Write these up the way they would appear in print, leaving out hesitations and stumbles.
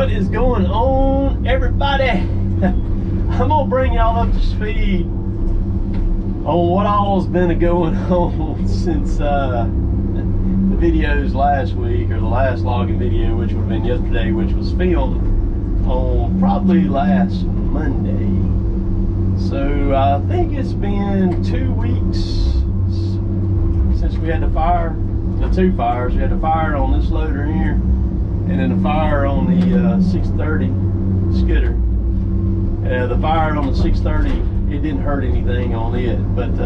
What is going on, everybody? I'm gonna bring y'all up to speed on what all's been going on since the videos last week, or the last logging video, which would have been yesterday, which was filmed on probably last Monday. So I think it's been 2 weeks since we had the fire, the two fires. We had the fire on this loader here, and then the fire on the 630 skidder. The fire on the 630, it didn't hurt anything on it, but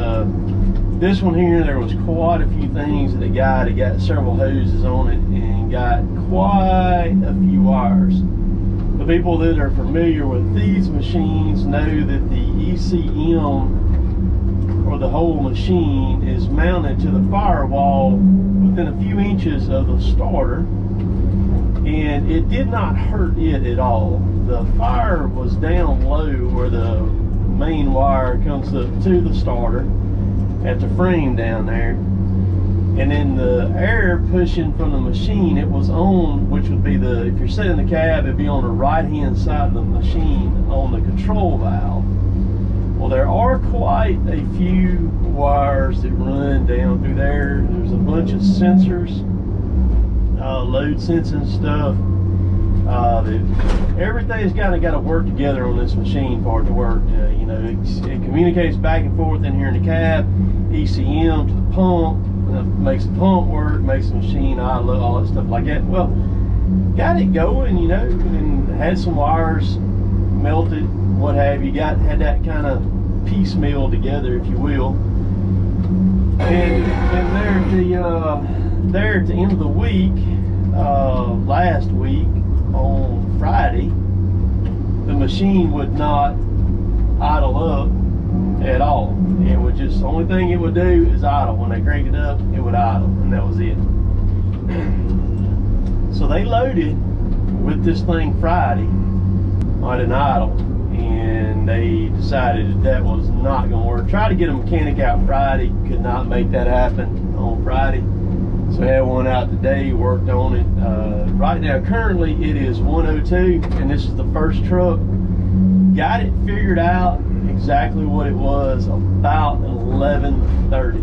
this one here, there was quite a few things that it got several hoses on it and got quite a few wires. The people that are familiar with these machines know that the ECM, or the whole machine, is mounted to the firewall within a few inches of the starter, and it did not hurt it at all. The fire was down low where the main wire comes up to the starter at the frame down there, and then the air pushing from the machine, it was on, which would be the, if you're sitting in the cab, it'd be on the right hand side of the machine on the control valve. Well, there are quite a few wires that run down through there. There's a bunch of sensors, load sensing stuff. Everything's kind of got to work together on this machine for it to work. You know, it communicates back and forth in here in the cab, ECM to the pump, makes the pump work, makes the machine idle, all that stuff like that. Well, got it going, you know, and had some wires melted, what have you, had that kind of piecemeal together, if you will. And there at the end of the week, last week on Friday, the machine would not idle up at all. It would just, the only thing it would do is idle. When they cranked it up, it would idle, and that was it. So they loaded with this thing Friday on an idle, and they decided that was not going to work. Tried to get a mechanic out Friday, could not make that happen on Friday. So I had one out today, worked on it. Right now, currently it is 1:02, and this is the first truck. Got it figured out exactly what it was about 11:30.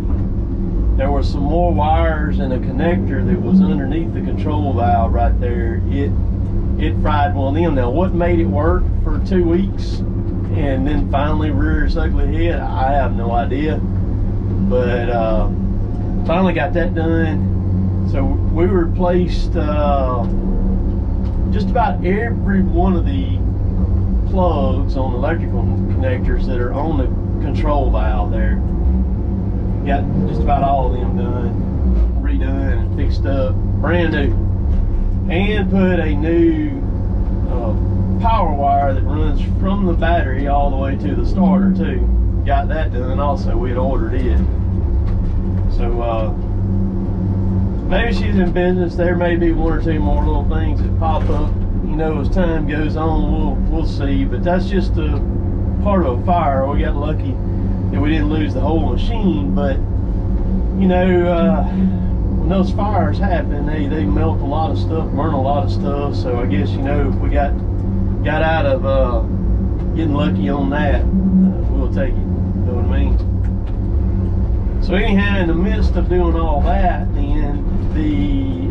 There were some more wires and a connector that was underneath the control valve right there. It fried one of them. Now, what made it work for 2 weeks and then finally rear its ugly head, I have no idea. But finally got that done. So we replaced just about every one of the plugs on the electrical connectors that are on the control valve there. Got just about all of them done, redone and fixed up, brand new. And put a new power wire that runs from the battery all the way to the starter too. Got that done also. We had ordered it. So maybe she's in business. There may be one or two more little things that pop up, you know, as time goes on. We'll see. But that's just a part of a fire. We got lucky that we didn't lose the whole machine. But you know, when those fires happen, they melt a lot of stuff, burn a lot of stuff. So I guess, you know, if we got out of getting lucky on that, we'll take it. You know what I mean? So anyhow, in the midst of doing all that, then the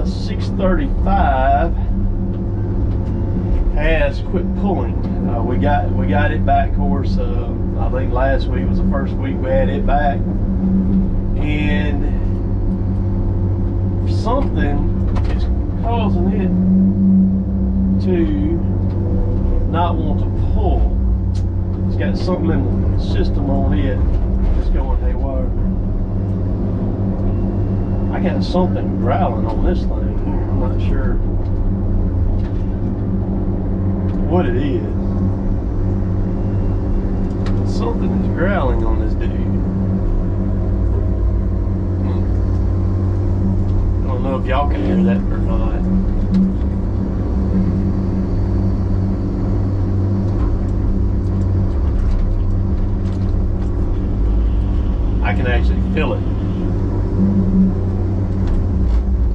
635 has quit pulling. We got it back. Of course, I think last week was the first week we had it back, and something is causing it to not want to pull. It's got something in the system on it that's going haywire. I got something growling on this thing here. I'm not sure what it is. Something is growling on this dude. I don't know if y'all can hear that or not. I can actually feel it.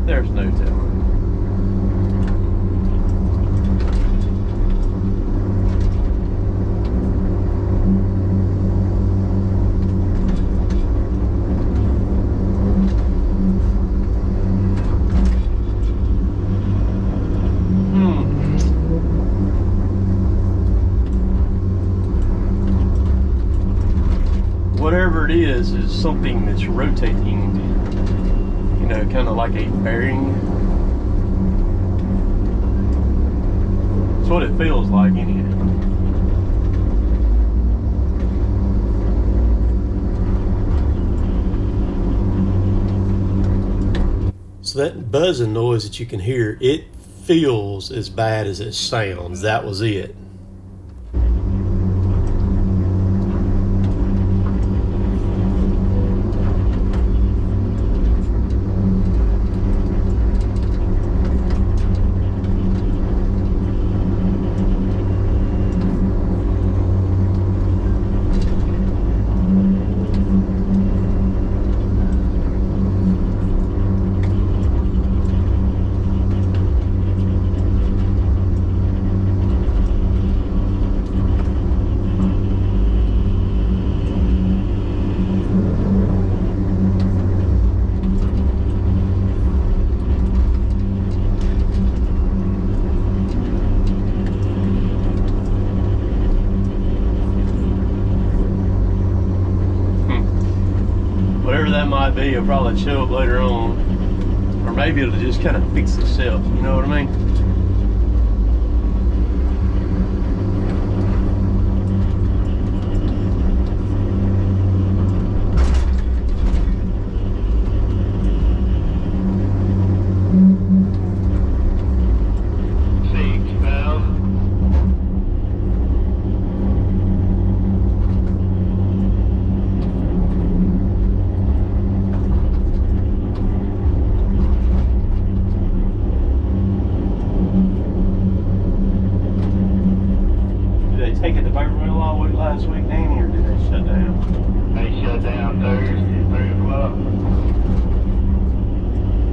There's no telling. is something that's rotating, you know, kind of like a bearing. That's what it feels like anyhow. So that buzzing noise that you can hear, it feels as bad as it sounds. That was it. Whatever that might be, it'll probably show up later on. Or maybe it'll just kind of fix itself, you know what I mean? Take it to Bakerville all week last week, Danny, or did they shut down? They shut down Thursday at 3 o'clock.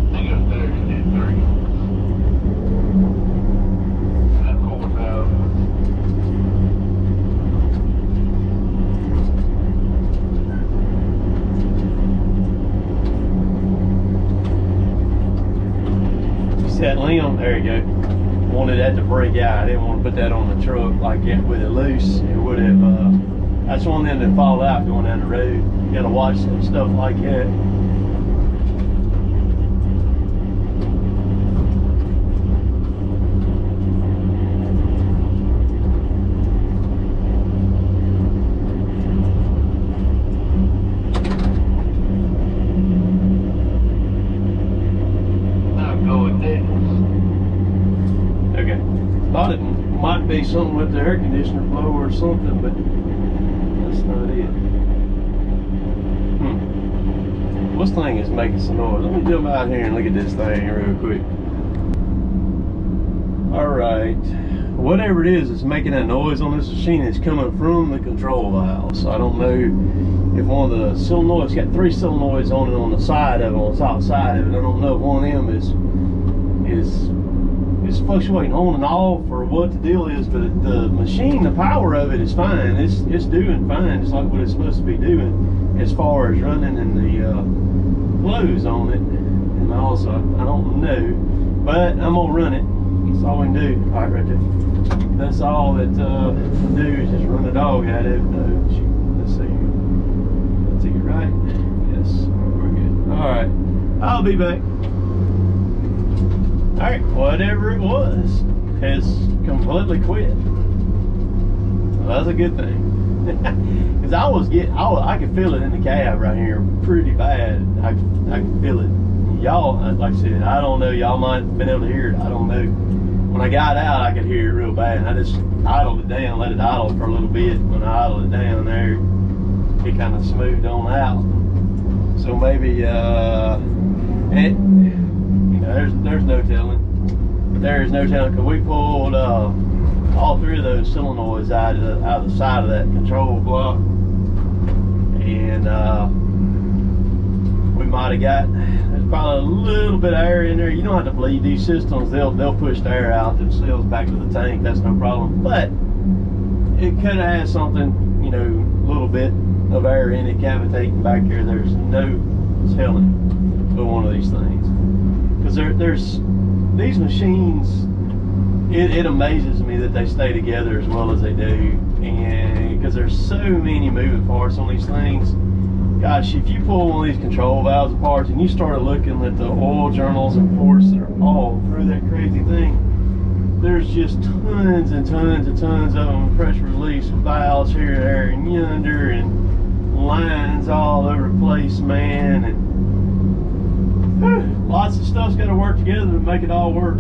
I think it was Thursday at 3. That 4,000. You see that limb? There you go. Wanted that to break out. I didn't want to put that on the truck like that with it loose. It would have, that's one of them that fall out going down the road. You gotta watch some stuff like that. Thought it might be something with the air conditioner blower or something, but that's not it. This thing is making some noise. Let me jump out here and look at this thing real quick. Alright, whatever it is that's making that noise on this machine is coming from the control valve. So I don't know if one of the solenoids, it's got 3 solenoids on it on the side of it, on the top side of it. I don't know if one of them is fluctuating on and off or what the deal is, but the machine, the power of it is fine. It's doing fine, just like what it's supposed to be doing as far as running and the flows on it. And also, I don't know, but I'm gonna run it. That's all we can do. All right, right there. That's all that we do is just run the dog at it. Let's see. That's it, right? Yes, we're good. All right, I'll be back. Alright, whatever it was has completely quit. Well, that's a good thing. Because I could feel it in the cab right here pretty bad. I could feel it. Y'all, like I said, I don't know. Y'all might have been able to hear it. I don't know. When I got out, I could hear it real bad. And I just idled it down, let it idle for a little bit. When I idled it down there, it kind of smoothed on out. So maybe, there's no telling. There is no telling, because we pulled all 3 of those solenoids out of the side of that control block, and we might have got, there's probably a little bit of air in there. You don't have to bleed these systems. They'll push the air out themselves back to the tank. That's no problem. But it could have had something, you know, a little bit of air in it cavitating back here. There's no telling with one of these things. Because there's these machines, it amazes me that they stay together as well as they do, and because there's so many moving parts on these things, Gosh, if you pull one of these control valves apart and you start looking at the oil journals and ports that are all through that crazy thing, there's just tons and tons and tons of them, pressure release valves here, there, and yonder, and lines all over the place, man. And whew, lots of stuff's got to work together to make it all work.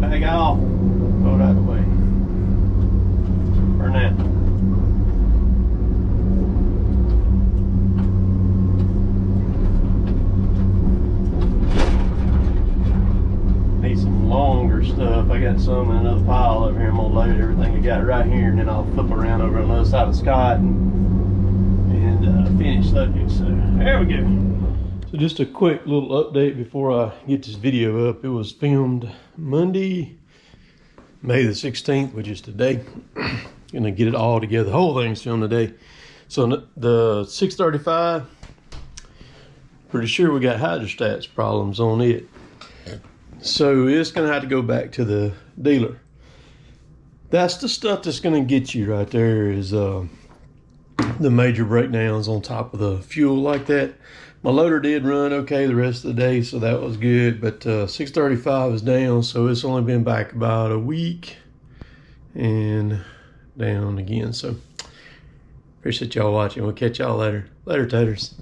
Bag off, throw it out of the way. For now. Need some longer stuff. I got some in another pile over here. I'm gonna load everything I got right here, and then I'll flip around over on the other side of Scott and finish loading. So there we go. So just a quick little update before I get this video up. It was filmed Monday, May the 16th, which is today. Gonna get it all together. The whole thing's filmed today. So the 635, pretty sure we got hydrostats problems on it. So it's gonna have to go back to the dealer. That's the stuff that's gonna get you right there, is the major breakdowns on top of the fuel like that. My loader did run okay the rest of the day, so that was good, but 635 is down, so it's only been back about a week and down again. So appreciate y'all watching. We'll catch y'all later. Later, taters.